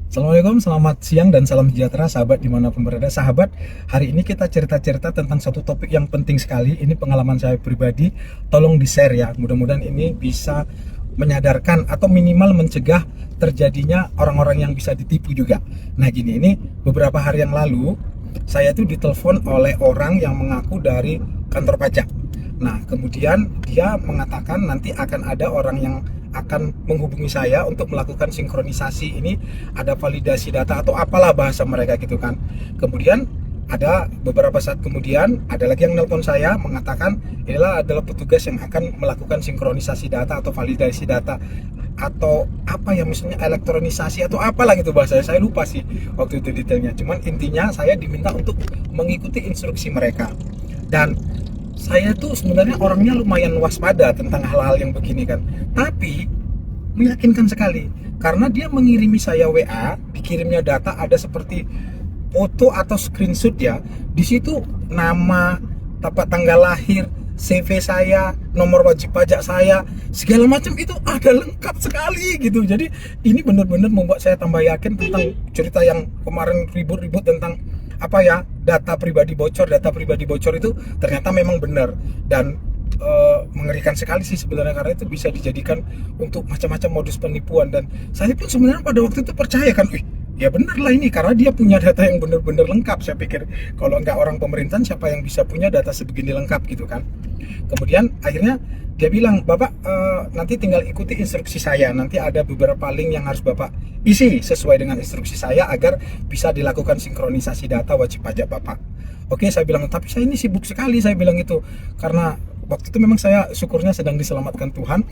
Assalamualaikum, selamat siang dan salam sejahtera sahabat dimanapun berada. Sahabat, hari ini kita cerita-cerita tentang satu topik yang penting sekali. Ini pengalaman saya pribadi, tolong di-share ya. Mudah-mudahan ini bisa menyadarkan atau minimal mencegah terjadinya orang-orang yang bisa ditipu juga. Nah gini, ini beberapa hari yang lalu saya tuh ditelepon oleh orang yang mengaku dari kantor pajak. Nah, kemudian dia mengatakan nanti akan ada orang yang akan menghubungi saya untuk melakukan sinkronisasi ini, ada validasi data atau apalah bahasa mereka gitu kan. Kemudian ada beberapa saat kemudian ada lagi yang nelpon saya mengatakan inilah adalah petugas yang akan melakukan sinkronisasi data atau validasi data atau apa ya, misalnya elektronisasi atau apalah gitu bahasa saya lupa sih waktu itu detailnya. Cuman intinya saya diminta untuk mengikuti instruksi mereka. Dan saya tuh sebenarnya orangnya lumayan waspada tentang hal-hal yang begini kan, tapi meyakinkan sekali karena dia mengirimi saya WA, dikirimnya data ada seperti foto atau screenshot ya, di situ nama, tempat tanggal lahir, CV saya, nomor wajib pajak saya, segala macam itu ada lengkap sekali gitu. Jadi ini benar-benar membuat saya tambah yakin tentang cerita yang kemarin ribut-ribut tentang apa ya, data pribadi bocor itu ternyata memang benar. Dan mengerikan sekali sih sebenarnya karena itu bisa dijadikan untuk macam-macam modus penipuan. Dan saya pun sebenarnya pada waktu itu percaya kan, ya bener lah ini karena dia punya data yang benar-benar lengkap. Saya pikir kalau nggak orang pemerintahan siapa yang bisa punya data sebegini lengkap gitu kan. Kemudian akhirnya dia bilang, Bapak nanti tinggal ikuti instruksi saya, nanti ada beberapa link yang harus Bapak isi sesuai dengan instruksi saya agar bisa dilakukan sinkronisasi data wajib pajak Bapak. Oke, saya bilang, tapi saya ini sibuk sekali, saya bilang itu karena waktu itu memang saya syukurnya sedang diselamatkan Tuhan.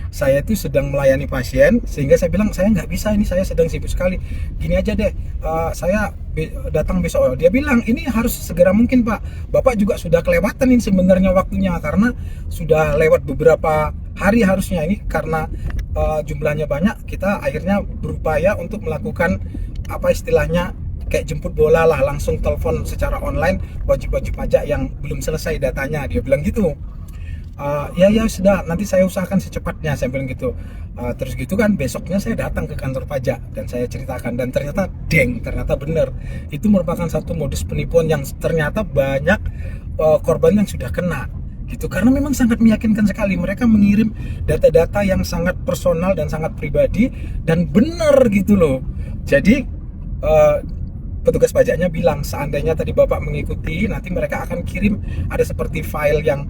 Saya itu sedang melayani pasien, sehingga saya bilang saya nggak bisa, ini saya sedang sibuk sekali. Gini aja deh, saya datang besok. Dia bilang ini harus segera mungkin Pak. Bapak juga sudah kelewatan ini sebenarnya waktunya karena sudah lewat beberapa hari harusnya ini karena jumlahnya banyak. Kita akhirnya berupaya untuk melakukan apa istilahnya kayak jemput bola lah, langsung telepon secara online wajib-wajib pajak yang belum selesai datanya. Dia bilang gitu. Ya sudah, nanti saya usahakan secepatnya, saya bilang gitu. Terus gitu kan besoknya saya datang ke kantor pajak dan saya ceritakan, dan ternyata ternyata benar itu merupakan satu modus penipuan yang ternyata banyak korban yang sudah kena gitu, karena memang sangat meyakinkan sekali. Mereka mengirim data-data yang sangat personal dan sangat pribadi dan benar gitu loh. Jadi petugas pajaknya bilang seandainya tadi Bapak mengikuti, nanti mereka akan kirim ada seperti file yang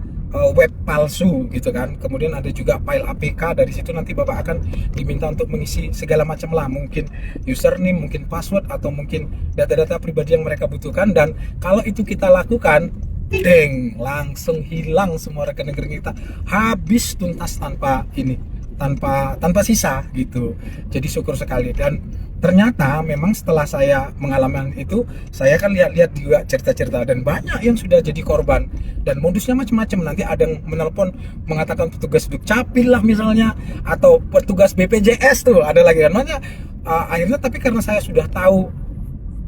web palsu gitu kan. Kemudian ada juga file APK, dari situ nanti Bapak akan diminta untuk mengisi segala macam lah, mungkin username, mungkin password, atau mungkin data-data pribadi yang mereka butuhkan. Dan kalau itu kita lakukan, langsung hilang semua rekening kita, habis tuntas tanpa sisa gitu. Jadi syukur sekali. Dan ternyata memang setelah saya mengalami itu, saya kan lihat-lihat juga cerita-cerita dan banyak yang sudah jadi korban dan modusnya macam-macam. Nanti ada yang menelpon mengatakan petugas Dukcapil lah misalnya, atau petugas BPJS tuh ada lagi kan. Makanya akhirnya, tapi karena saya sudah tahu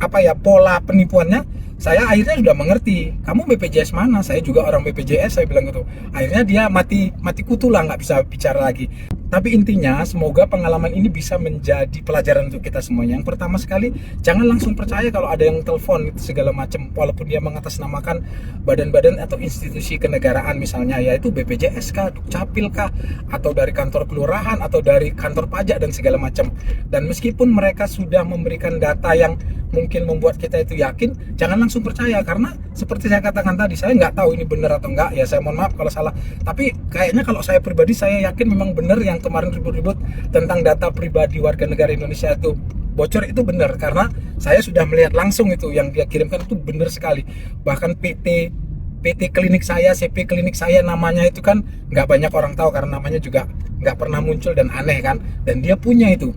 apa ya pola penipuannya, saya akhirnya sudah mengerti. Kamu BPJS mana? Saya juga orang BPJS, saya bilang gitu. Akhirnya dia mati kutu lah, nggak bisa bicara lagi. Tapi intinya semoga pengalaman ini bisa menjadi pelajaran untuk kita semuanya. Yang pertama sekali, jangan langsung percaya kalau ada yang telepon itu segala macam, walaupun dia mengatasnamakan badan-badan atau institusi kenegaraan misalnya, yaitu BPJS kah, Dukcapil kah, atau dari kantor kelurahan, atau dari kantor pajak dan segala macam. Dan meskipun mereka sudah memberikan data yang mungkin membuat kita itu yakin, jangan langsung percaya, karena seperti saya katakan tadi, saya nggak tahu ini benar atau enggak ya, saya mohon maaf kalau salah, tapi kayaknya kalau saya pribadi saya yakin memang benar yang kemarin ribut-ribut tentang data pribadi warga negara Indonesia itu bocor, itu benar karena saya sudah melihat langsung itu yang dia kirimkan itu benar sekali. Bahkan PT klinik saya, CP klinik saya, namanya itu kan nggak banyak orang tahu karena namanya juga nggak pernah muncul dan aneh kan, dan dia punya itu.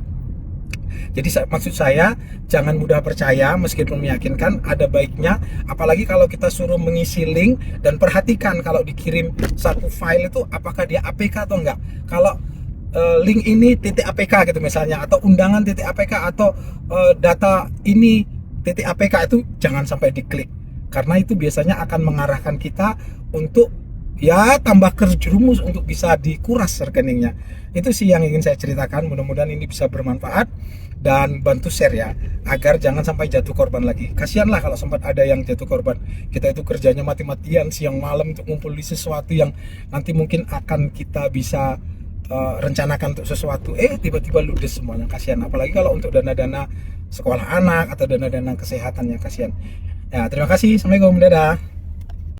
Jadi maksud saya, jangan mudah percaya meskipun meyakinkan, ada baiknya. Apalagi kalau kita suruh mengisi link, dan perhatikan kalau dikirim satu file itu apakah dia APK atau enggak. Kalau link ini .apk gitu misalnya, atau undangan .apk, atau data ini .apk, itu jangan sampai diklik, karena itu biasanya akan mengarahkan kita untuk ya tambah terjerumus untuk bisa dikuras rekeningnya. Itu sih yang ingin saya ceritakan, mudah-mudahan ini bisa bermanfaat. dan bantu share ya, agar jangan sampai jatuh korban lagi. Kasihan lah kalau sempat ada yang jatuh korban. Kita itu kerjanya mati-matian siang malam untuk ngumpul di sesuatu yang nanti mungkin akan kita bisa rencanakan untuk sesuatu, tiba-tiba ludes semuanya. Kasihan, apalagi kalau untuk dana-dana sekolah anak atau dana-dana kesehatannya, kasihan ya. Terima kasih, assalamualaikum, dadah.